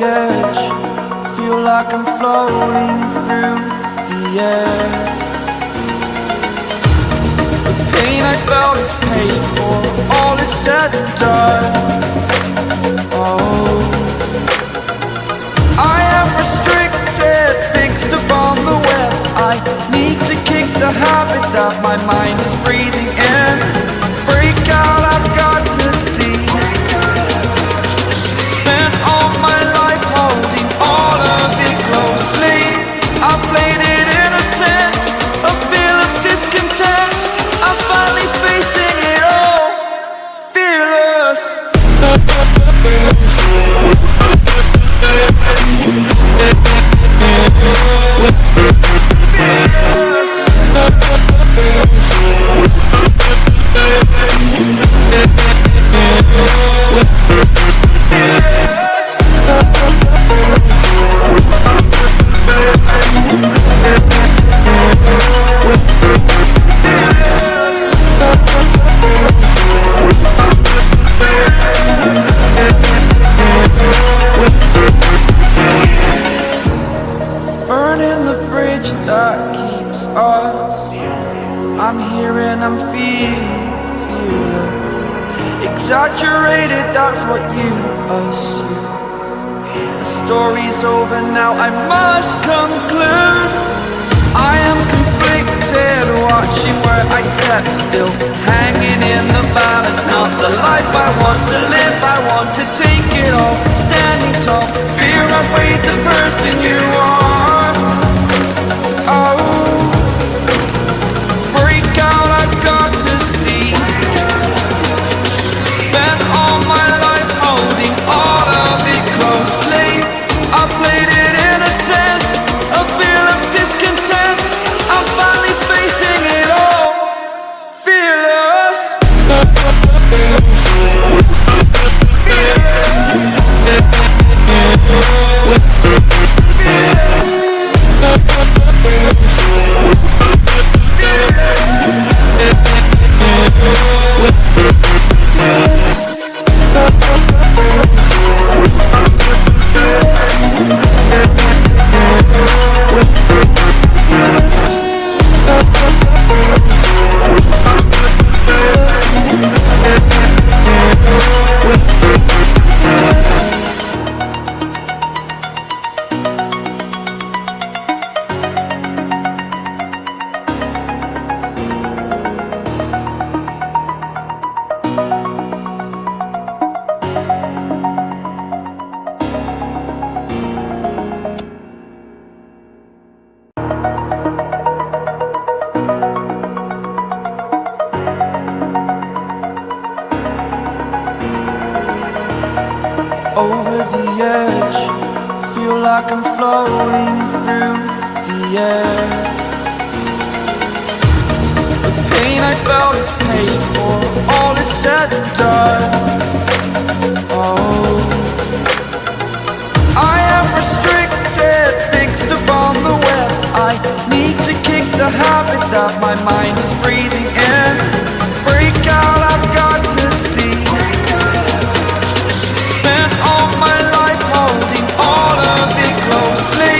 edge, feel like I'm floating through the air. The pain I felt is paid for, all is said and done. Oh, I am restricted, fixed upon the web. I need to kick the habit that my mind is breathing in. Break out, I've got to see. Spent all my life holding all of it closely. I played it innocent, a feel of discontent. I'm finally facing it all, fearless. Burning the bridge that keeps us. I'm here and I'm feeling fearless. Exaggerated, that's what you assume. The story's over now, I must conclude. I am conflicted, watching where I step still, hanging in the balance. Not the life I want to live, I want to take it all. Standing tall, fear outweighed the person you are. Oh, break out, I've got to see. Spent all my life holding all of it closely. I played it innocent, a feel of discontent. I'm finally facing it all, fearless. Over the edge, feel like I'm floating through the air. The pain I felt is paid for, all is said and done. Oh, I am restricted, fixed upon the web. I need to kick the habit that my mind is breathing in. Break out, I've got to see. Spent all my life holding all of it closely.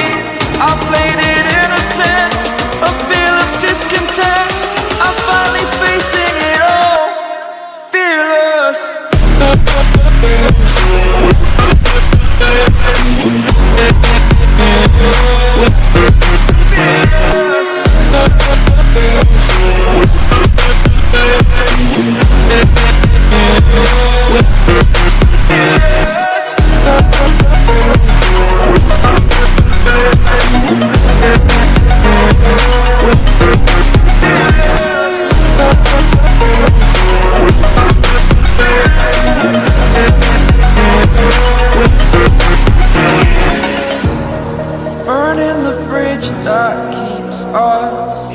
I played it innocent, a feel of discontent. I'm finally facing it all, fearless. Burning the bridge that keeps us.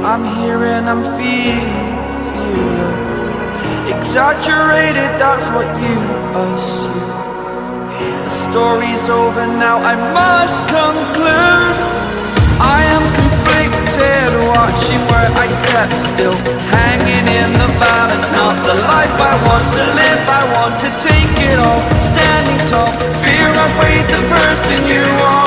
I'm here and I'm feeling fearless. Exaggerated, that's what you assume. The story's over now, I must conclude. I am conflicted, scared, watching where I step still, hanging in the balance. Not the life I want to live, I want to take it all, standing tall. Fear I weighed the person you are.